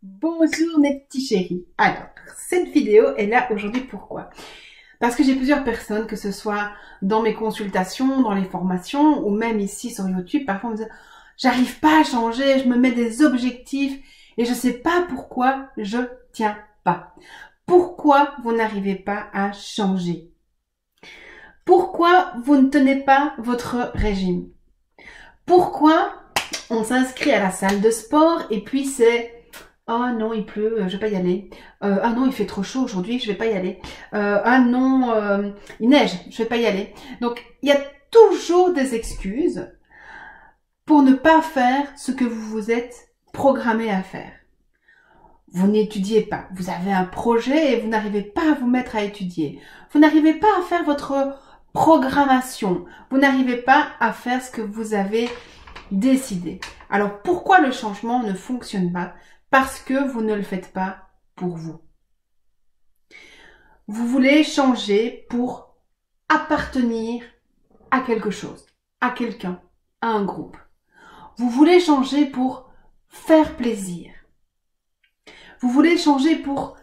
Bonjour mes petits chéris. Alors, cette vidéo est là aujourd'hui pourquoi? Parce que j'ai plusieurs personnes, que ce soit dans mes consultations, dans les formations ou même ici sur YouTube, parfois on me dit j'arrive pas à changer, je me mets des objectifs et je sais pas pourquoi je tiens pas. Pourquoi vous n'arrivez pas à changer? Pourquoi vous ne tenez pas votre régime? Pourquoi on s'inscrit à la salle de sport et puis c'est ah non, il pleut, je vais pas y aller. Ah non, il fait trop chaud aujourd'hui, je vais pas y aller. Ah non, il neige, je vais pas y aller. Donc, il y a toujours des excuses pour ne pas faire ce que vous vous êtes programmé à faire. Vous n'étudiez pas, vous avez un projet et vous n'arrivez pas à vous mettre à étudier. Vous n'arrivez pas à faire votre programmation. Vous n'arrivez pas à faire ce que vous avez décidé. Alors, pourquoi le changement ne fonctionne pas? Parce que vous ne le faites pas pour vous. Vous voulez changer pour appartenir à quelque chose, à quelqu'un, à un groupe. Vous voulez changer pour faire plaisir. Vous voulez changer pour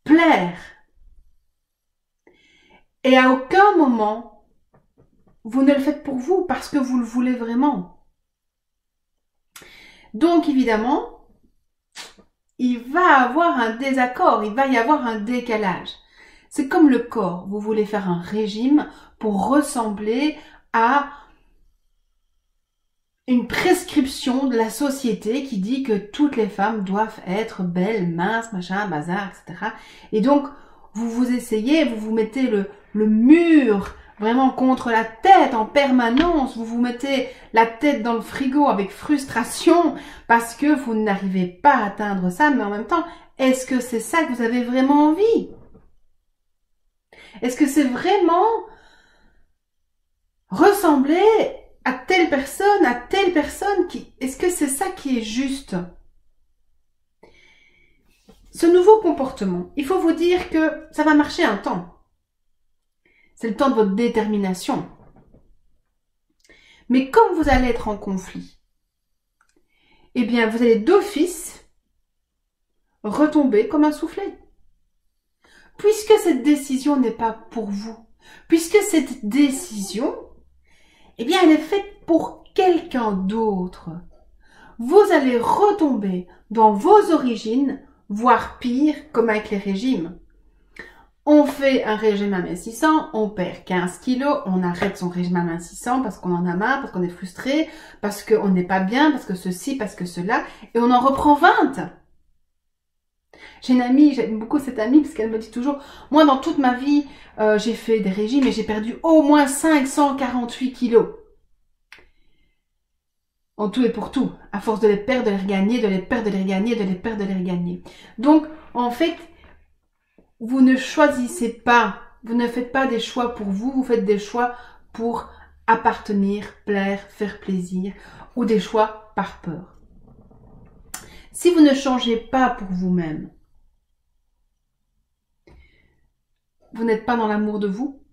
plaire. Et à aucun moment, vous ne le faites pour vous parce que vous le voulez vraiment. Donc évidemment, il va avoir un désaccord, il va y avoir un décalage. C'est comme le corps. Vous voulez faire un régime pour ressembler à une prescription de la société qui dit que toutes les femmes doivent être belles, minces, machin, bazar, etc. Et donc, vous essayez, vous vous mettez le mur vraiment contre la tête en permanence. Vous vous mettez la tête dans le frigo avec frustration parce que vous n'arrivez pas à atteindre ça. Mais en même temps, est-ce que c'est ça que vous avez vraiment envie? Est-ce que c'est vraiment ressembler à telle personne est-ce que c'est ça qui est juste? Ce nouveau comportement, il faut vous dire que ça va marcher un temps. C'est le temps de votre détermination. Mais comme vous allez être en conflit, eh bien, vous allez d'office retomber comme un soufflet. Puisque cette décision n'est pas pour vous, puisque cette décision, eh bien, elle est faite pour quelqu'un d'autre. Vous allez retomber dans vos origines, voire pire, comme avec les régimes. On fait un régime amincissant, on perd 15 kilos, on arrête son régime amincissant parce qu'on en a marre, parce qu'on est frustré, parce qu'on n'est pas bien, parce que ceci, parce que cela, et on en reprend 20. J'ai une amie, j'aime beaucoup cette amie parce qu'elle me dit toujours, moi dans toute ma vie, j'ai fait des régimes et j'ai perdu au moins 548 kilos. En tout et pour tout, à force de les perdre, de les regagner, de les perdre, de les regagner, de les perdre, de les regagner. Donc, en fait, vous ne choisissez pas, vous ne faites pas des choix pour vous, vous faites des choix pour appartenir, plaire, faire plaisir, ou des choix par peur. Si vous ne changez pas pour vous-même, vous n'êtes pas dans l'amour de vous.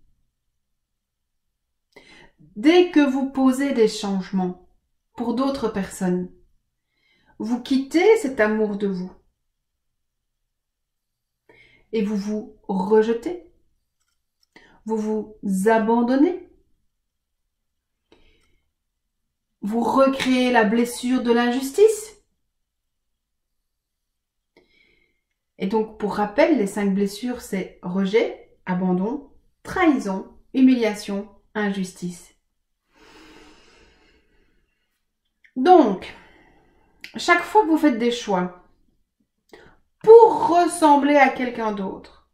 Dès que vous posez des changements pour d'autres personnes, vous quittez cet amour de vous. Et vous vous rejetez. Vous vous abandonnez. Vous recréez la blessure de l'injustice. Et donc, pour rappel, les 5 blessures, c'est rejet, abandon, trahison, humiliation, injustice. Donc, chaque fois que vous faites des choix pour ressembler à quelqu'un d'autre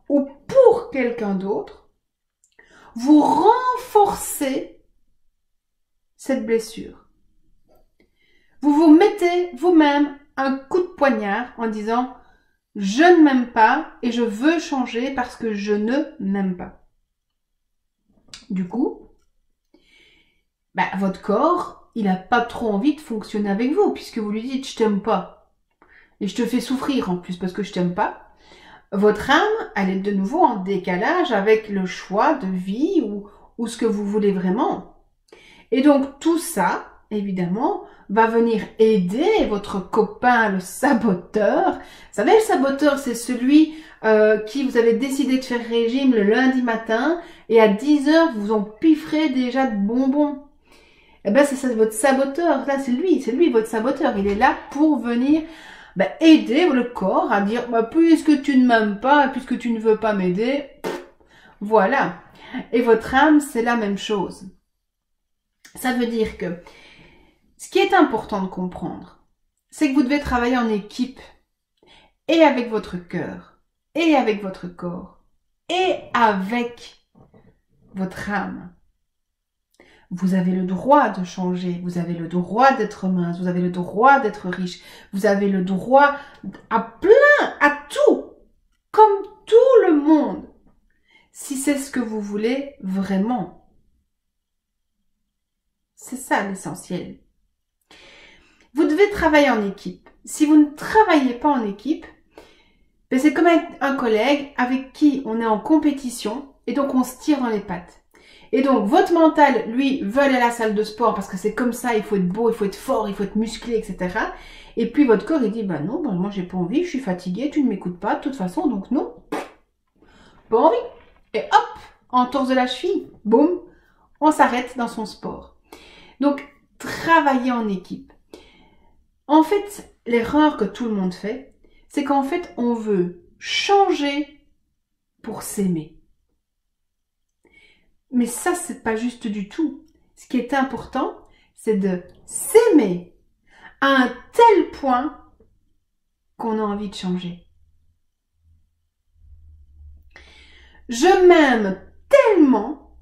ou pour quelqu'un d'autre, vous renforcez cette blessure. Vous vous mettez vous-même un coup de poignard en disant « Je ne m'aime pas et je veux changer parce que je ne m'aime pas. » Du coup, votre corps, il n'a pas trop envie de fonctionner avec vous puisque vous lui dites « Je t'aime pas ». Et je te fais souffrir en plus parce que je t'aime pas. Votre âme, elle est de nouveau en décalage avec le choix de vie ou ce que vous voulez vraiment. Et donc tout ça, évidemment, va venir aider votre copain, le saboteur. Vous savez, le saboteur, c'est celui qui vous avez décidé de faire régime le lundi matin et à 10 heures, vous en pifferez déjà de bonbons. Eh ben, c'est ça, votre saboteur. Là, c'est lui votre saboteur. Il est là pour venir aider le corps à dire, puisque tu ne m'aimes pas, puisque tu ne veux pas m'aider, voilà. Et votre âme, c'est la même chose. Ça veut dire que ce qui est important de comprendre, c'est que vous devez travailler en équipe et avec votre cœur et avec votre corps et avec votre âme. Vous avez le droit de changer, vous avez le droit d'être mince, vous avez le droit d'être riche, vous avez le droit à plein, à tout, comme tout le monde, si c'est ce que vous voulez vraiment. C'est ça l'essentiel. Vous devez travailler en équipe. Si vous ne travaillez pas en équipe, c'est comme un collègue avec qui on est en compétition et donc on se tire dans les pattes. Et donc, votre mental, lui, veut aller à la salle de sport parce que c'est comme ça, il faut être beau, il faut être fort, il faut être musclé, etc. Et puis, votre corps, il dit, non, moi, j'ai pas envie, je suis fatigué, tu ne m'écoutes pas, de toute façon, donc non. Pas envie. Et hop, entorse de la cheville, boum, on s'arrête dans son sport. Donc, travailler en équipe. En fait, l'erreur que tout le monde fait, c'est qu'en fait, on veut changer pour s'aimer. Mais ça, c'est pas juste du tout. Ce qui est important, c'est de s'aimer à un tel point qu'on a envie de changer. Je m'aime tellement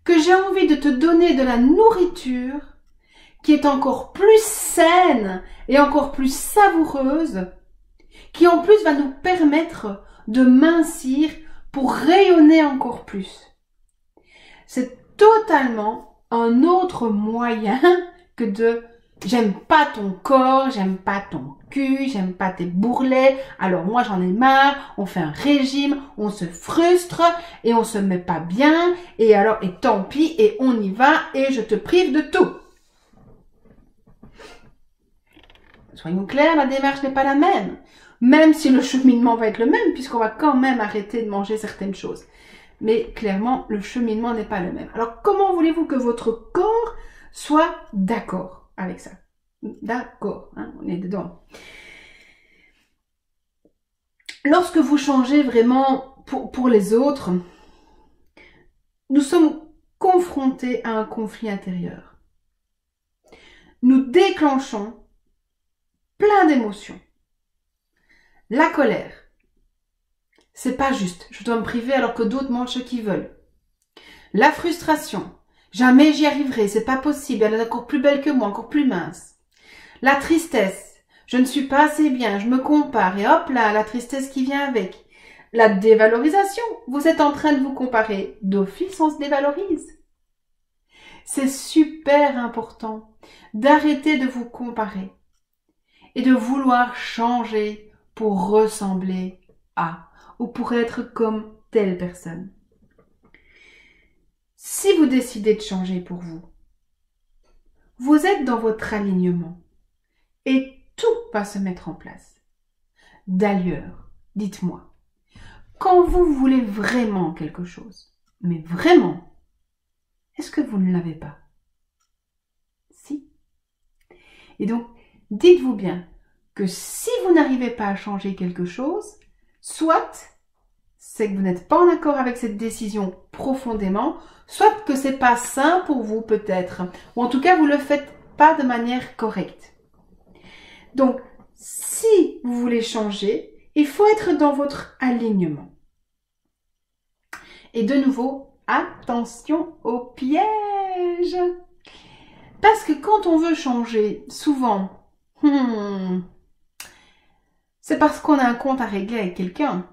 que j'ai envie de te donner de la nourriture qui est encore plus saine et encore plus savoureuse, qui en plus va nous permettre de mincir pour rayonner encore plus. C'est totalement un autre moyen que de « j'aime pas ton corps, j'aime pas ton cul, j'aime pas tes bourrelets, alors moi j'en ai marre, on fait un régime, on se frustre et on se met pas bien et alors et tant pis et on y va et je te prive de tout ». Soyons clairs, la démarche n'est pas la même, même si le cheminement va être le même puisqu'on va quand même arrêter de manger certaines choses. Mais clairement, le cheminement n'est pas le même. Alors, comment voulez-vous que votre corps soit d'accord avec ça? D'accord, hein, on est dedans. Lorsque vous changez vraiment pour les autres, nous sommes confrontés à un conflit intérieur. Nous déclenchons plein d'émotions. La colère. C'est pas juste. Je dois me priver alors que d'autres mangent ce qu'ils veulent. La frustration. Jamais j'y arriverai. C'est pas possible. Elle est encore plus belle que moi, encore plus mince. La tristesse. Je ne suis pas assez bien. Je me compare. Et hop là, la tristesse qui vient avec. La dévalorisation. Vous êtes en train de vous comparer. D'office, on se dévalorise. C'est super important d'arrêter de vous comparer et de vouloir changer pour ressembler à ou pour être comme telle personne. Si vous décidez de changer pour vous, vous êtes dans votre alignement et tout va se mettre en place. D'ailleurs, dites-moi, quand vous voulez vraiment quelque chose, mais vraiment, est-ce que vous ne l'avez pas? Si. Et donc, dites-vous bien que si vous n'arrivez pas à changer quelque chose, soit c'est que vous n'êtes pas en accord avec cette décision profondément, soit que c'est pas sain pour vous peut-être, ou en tout cas vous le faites pas de manière correcte. Donc, si vous voulez changer, il faut être dans votre alignement. Et de nouveau, attention aux pièges. Parce que quand on veut changer, souvent, c'est parce qu'on a un compte à régler avec quelqu'un.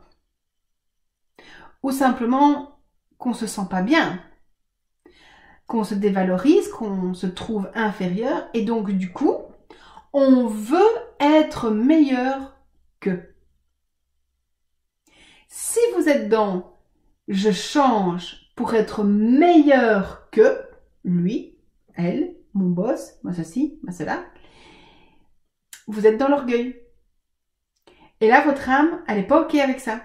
Ou simplement qu'on se sent pas bien, qu'on se dévalorise, qu'on se trouve inférieur et donc du coup, on veut être meilleur qu'eux. Si vous êtes dans « je change pour être meilleur que lui, elle, mon boss, moi ceci, moi cela. Vous êtes dans l'orgueil. Et là, votre âme, elle n'est pas OK avec ça.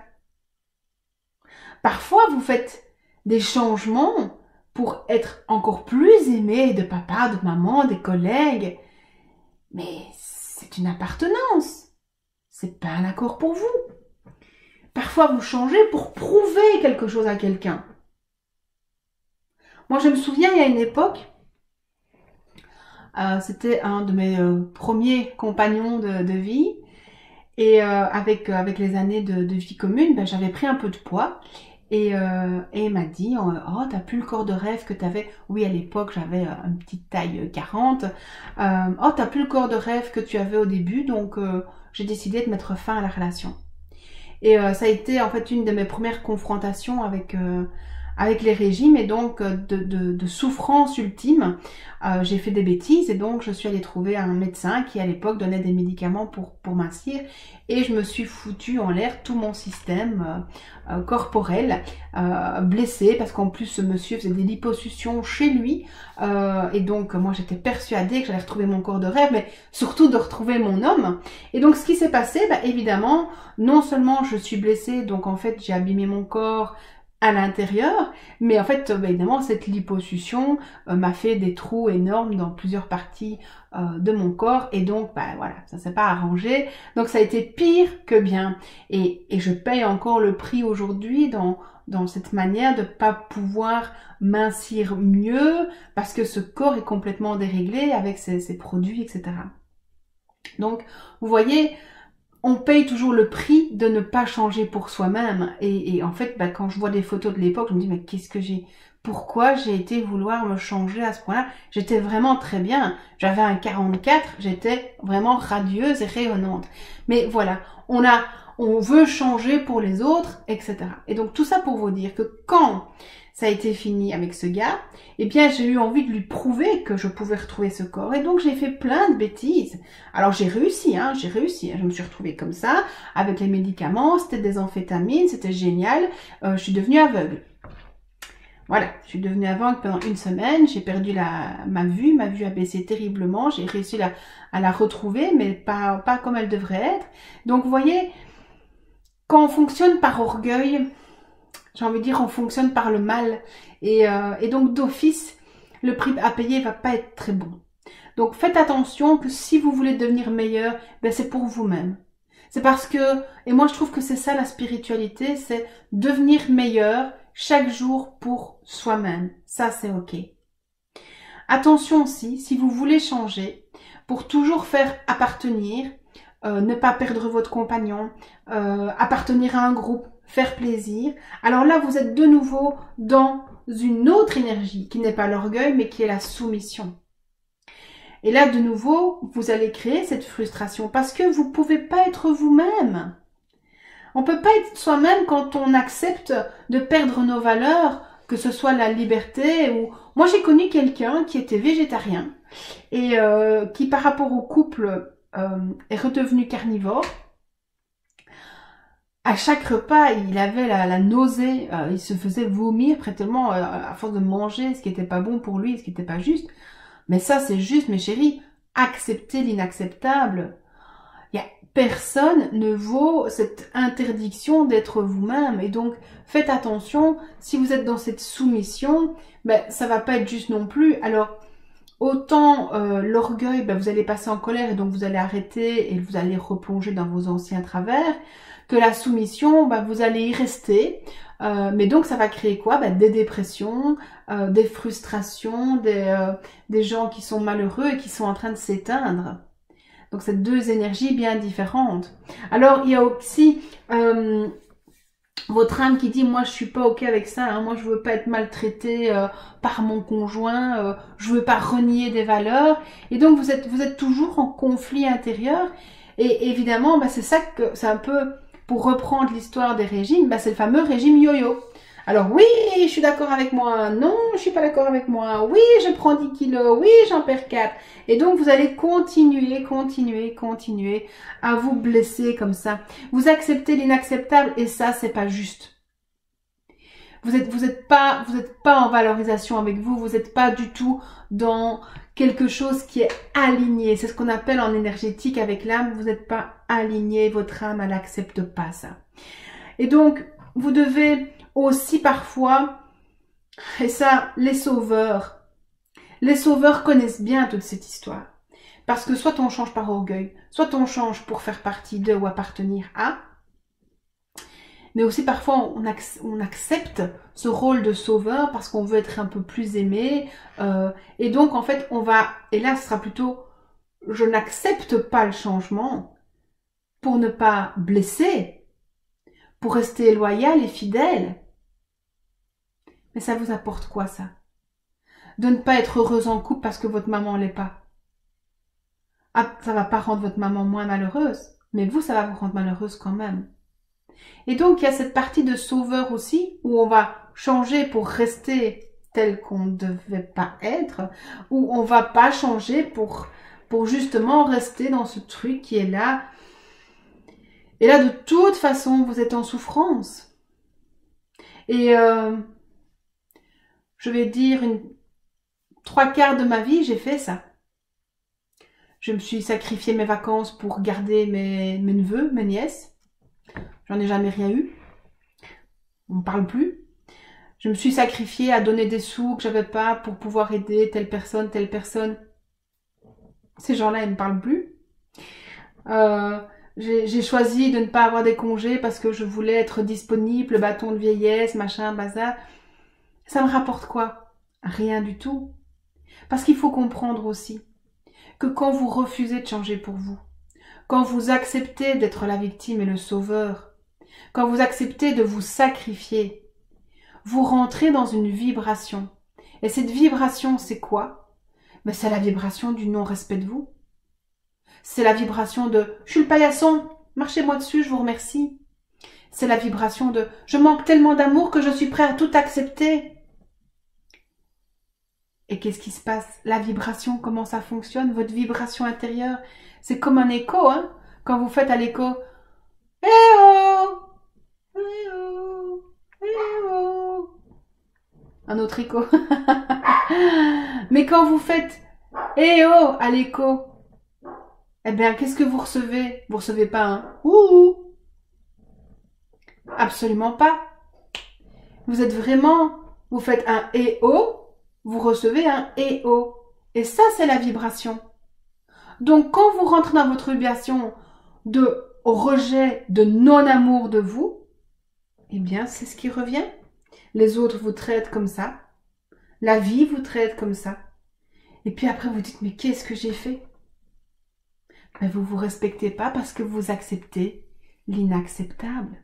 Parfois, vous faites des changements pour être encore plus aimé de papa, de maman, des collègues. Mais c'est une appartenance. C'est pas un accord pour vous. Parfois, vous changez pour prouver quelque chose à quelqu'un. Moi, je me souviens, il y a une époque, c'était un de mes premiers compagnons de vie. Et avec les années de vie commune, ben, j'avais pris un peu de poids. Et il m'a dit, oh, t'as plus le corps de rêve que t'avais. Oui, à l'époque, j'avais une petite taille 40. Oh, t'as plus le corps de rêve que tu avais au début, donc j'ai décidé de mettre fin à la relation. Et ça a été en fait une de mes premières confrontations avec les régimes et donc de souffrance ultime. J'ai fait des bêtises et donc je suis allée trouver un médecin qui à l'époque donnait des médicaments pour mincir et je me suis foutue en l'air tout mon système corporel, blessé parce qu'en plus ce monsieur faisait des liposuctions chez lui et donc moi j'étais persuadée que j'allais retrouver mon corps de rêve mais surtout de retrouver mon homme. Et donc ce qui s'est passé, bah, évidemment, non seulement je suis blessée, donc en fait j'ai abîmé mon corps à l'intérieur, mais en fait, évidemment, cette liposuction m'a fait des trous énormes dans plusieurs parties de mon corps, et donc, bah voilà, ça s'est pas arrangé, donc ça a été pire que bien, et je paye encore le prix aujourd'hui dans cette manière de pas pouvoir mincir mieux, parce que ce corps est complètement déréglé avec ces produits, etc. Donc, vous voyez, on paye toujours le prix de ne pas changer pour soi-même. Et en fait, bah, quand je vois des photos de l'époque, je me dis, mais qu'est-ce que pourquoi j'ai été vouloir me changer à ce point-là? J'étais vraiment très bien. J'avais un 44, j'étais vraiment radieuse et rayonnante. Mais voilà, on veut changer pour les autres, etc. Et donc tout ça pour vous dire que quand ça a été fini avec ce gars, eh bien j'ai eu envie de lui prouver que je pouvais retrouver ce corps. Et donc j'ai fait plein de bêtises. Alors j'ai réussi. Je me suis retrouvée comme ça, avec les médicaments, c'était des amphétamines, c'était génial. Je suis devenue aveugle. Voilà, je suis devenue aveugle pendant une semaine, j'ai perdu ma vue a baissé terriblement, j'ai réussi à la retrouver, mais pas comme elle devrait être. Donc vous voyez, quand on fonctionne par orgueil, j'ai envie de dire, on fonctionne par le mal. Et donc, d'office, le prix à payer va pas être très bon. Donc, faites attention que si vous voulez devenir meilleur, ben, c'est pour vous-même. C'est parce que, et moi je trouve que c'est ça la spiritualité, c'est devenir meilleur chaque jour pour soi-même. Ça, c'est ok. Attention aussi, si vous voulez changer, pour toujours faire appartenir, ne pas perdre votre compagnon, appartenir à un groupe, faire plaisir. Alors là, vous êtes de nouveau dans une autre énergie qui n'est pas l'orgueil, mais qui est la soumission. Et là, de nouveau, vous allez créer cette frustration parce que vous ne pouvez pas être vous-même. On ne peut pas être soi-même quand on accepte de perdre nos valeurs, que ce soit la liberté ou... Moi, j'ai connu quelqu'un qui était végétarien et qui, par rapport au couple, est redevenu carnivore. À chaque repas, il avait la nausée, il se faisait vomir tellement à force de manger ce qui n'était pas bon pour lui, ce qui n'était pas juste. Mais ça, c'est juste, mes chéris, accepter l'inacceptable. Personne ne vaut cette interdiction d'être vous-même. Et donc, faites attention, si vous êtes dans cette soumission, ben, ça va pas être juste non plus. Alors, autant l'orgueil, ben, vous allez passer en colère et donc vous allez arrêter et vous allez replonger dans vos anciens travers, que la soumission, ben, vous allez y rester. Mais donc, ça va créer quoi? Ben, des dépressions, des frustrations, des gens qui sont malheureux et qui sont en train de s'éteindre. Donc, c'est deux énergies bien différentes. Alors, il y a aussi votre âme qui dit, moi, je suis pas OK avec ça. Hein, moi, je veux pas être maltraitée par mon conjoint. Je veux pas renier des valeurs. Et donc, vous êtes toujours en conflit intérieur. Et évidemment, bah, c'est ça que c'est un peu, pour reprendre l'histoire des régimes, bah, c'est le fameux régime yo-yo. Alors oui, je suis d'accord avec moi, non, je suis pas d'accord avec moi, oui, je prends 10 kilos, oui, j'en perds 4. Et donc, vous allez continuer à vous blesser comme ça. Vous acceptez l'inacceptable et ça, c'est pas juste. Vous êtes pas en valorisation avec vous. Vous n'êtes pas du tout dans quelque chose qui est aligné. C'est ce qu'on appelle en énergétique avec l'âme. Vous n'êtes pas aligné. Votre âme, elle n'accepte pas ça. Et donc, vous devez aussi parfois, et ça, les sauveurs connaissent bien toute cette histoire. Parce que soit on change par orgueil, soit on change pour faire partie de ou appartenir à. Mais aussi parfois on accepte ce rôle de sauveur parce qu'on veut être un peu plus aimé. Et donc en fait et là ce sera plutôt, je n'accepte pas le changement pour ne pas blesser, pour rester loyal et fidèle. Mais ça vous apporte quoi ça? De ne pas être heureuse en couple parce que votre maman l'est pas. Ah, ça va pas rendre votre maman moins malheureuse, mais vous, ça va vous rendre malheureuse quand même. Et donc, il y a cette partie de sauveur aussi, où on va changer pour rester tel qu'on ne devait pas être, ou on va pas changer pour justement rester dans ce truc qui est là. Et là, de toute façon, vous êtes en souffrance. Et je vais dire, 3/4 de ma vie, j'ai fait ça. Je me suis sacrifié mes vacances pour garder mes neveux, mes nièces. J'en ai jamais rien eu. On ne parle plus. Je me suis sacrifiée à donner des sous que j'avais pas pour pouvoir aider telle personne, telle personne. Ces gens-là, ils ne parlent plus. J'ai choisi de ne pas avoir des congés parce que je voulais être disponible, bâton de vieillesse, machin, bazar. Ça me rapporte quoi? Rien du tout. Parce qu'il faut comprendre aussi que quand vous refusez de changer pour vous, quand vous acceptez d'être la victime et le sauveur, quand vous acceptez de vous sacrifier, vous rentrez dans une vibration. Et cette vibration, c'est quoi? Mais c'est la vibration du non-respect de vous. C'est la vibration de « je suis le paillasson, marchez-moi dessus, je vous remercie ». C'est la vibration de « je manque tellement d'amour que je suis prêt à tout accepter ». Et qu'est-ce qui se passe? La vibration, comment ça fonctionne? Votre vibration intérieure, c'est comme un écho, hein? Quand vous faites à l'écho « Eh oh! Eh oh! Eh oh !» Un autre écho. Mais quand vous faites « Eh oh !» à l'écho, eh bien, qu'est-ce que vous recevez? Vous recevez pas un « ouh !» Absolument pas. Vous êtes vraiment... Vous faites un « eh oh !» vous recevez un « eh oh !» Et ça, c'est la vibration. Donc, quand vous rentrez dans votre vibration de rejet, de non-amour de vous, eh bien, c'est ce qui revient. Les autres vous traitent comme ça. La vie vous traite comme ça. Et puis après, vous dites, mais qu'est-ce que j'ai fait? Mais vous vous respectez pas parce que vous acceptez l'inacceptable.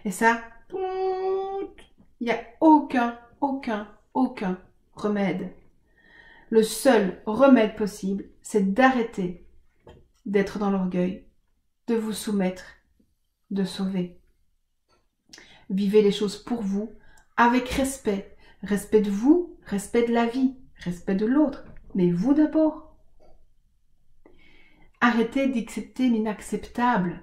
Et ça, il n'y a aucun remède. Le seul remède possible, c'est d'arrêter d'être dans l'orgueil, de vous soumettre, de sauver. Vivez les choses pour vous, avec respect. Respect de vous, respect de la vie, respect de l'autre, mais vous d'abord. Arrêtez d'accepter l'inacceptable.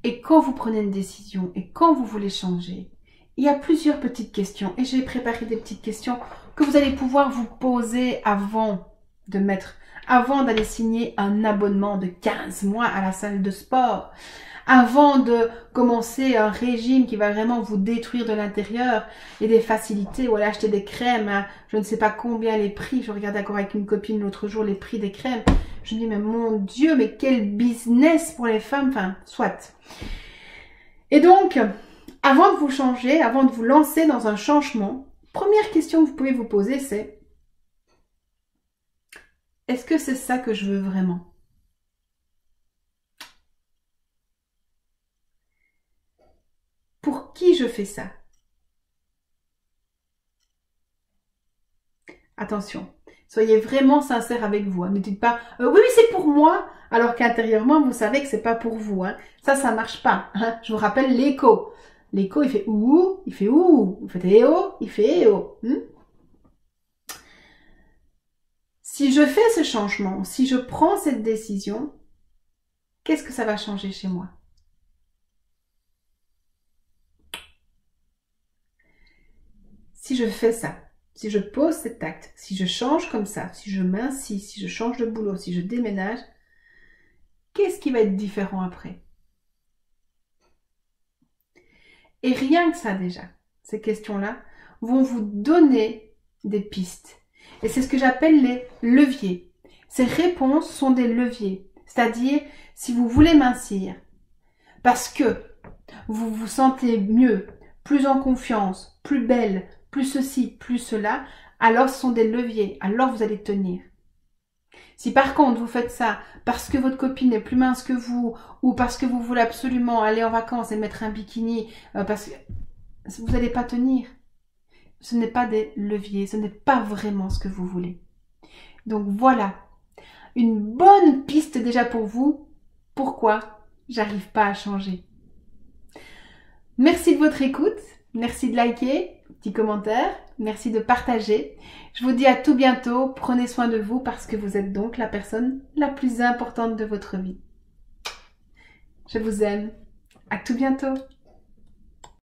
Et quand vous prenez une décision et quand vous voulez changer, il y a plusieurs petites questions. Et j'ai préparé des petites questions que vous allez pouvoir vous poser avant d'aller signer un abonnement de 15 mois à la salle de sport. Avant de commencer un régime qui va vraiment vous détruire de l'intérieur et des facilités, ou aller acheter des crèmes, hein, je ne sais pas combien les prix, je regardais encore avec une copine l'autre jour les prix des crèmes, je me dis mais mon Dieu, mais quel business pour les femmes, enfin soit. Et donc, avant de vous changer, avant de vous lancer dans un changement, première question que vous pouvez vous poser c'est est-ce que c'est ça que je veux vraiment ? Pour qui je fais ça? Attention, soyez vraiment sincère avec vous. Hein. Ne dites pas oui, c'est pour moi, alors qu'intérieurement, vous savez que c'est pas pour vous. Hein. Ça marche pas. Hein. Je vous rappelle l'écho. L'écho, il fait ouh, il fait ouh. Vous faites eh oh, il fait eh oh. Si je fais ce changement, si je prends cette décision, qu'est-ce que ça va changer chez moi? si je fais ça, si je pose cet acte, si je change comme ça, si je m'insis, si je change de boulot, si je déménage, qu'est-ce qui va être différent après? Et rien que ça déjà, ces questions-là vont vous donner des pistes. Et c'est ce que j'appelle les leviers. Ces réponses sont des leviers. C'est-à-dire, si vous voulez mincir, parce que vous vous sentez mieux, plus en confiance, plus belle, plus ceci, plus cela, alors ce sont des leviers, alors vous allez tenir. Si par contre vous faites ça parce que votre copine est plus mince que vous, ou parce que vous voulez absolument aller en vacances et mettre un bikini, parce que vous n'allez pas tenir. Ce n'est pas des leviers, ce n'est pas vraiment ce que vous voulez. Donc voilà, une bonne piste déjà pour vous. Pourquoi j'arrive pas à changer? Merci de votre écoute, merci de liker, petit commentaire, merci de partager. Je vous dis à tout bientôt, prenez soin de vous parce que vous êtes donc la personne la plus importante de votre vie. Je vous aime, à tout bientôt.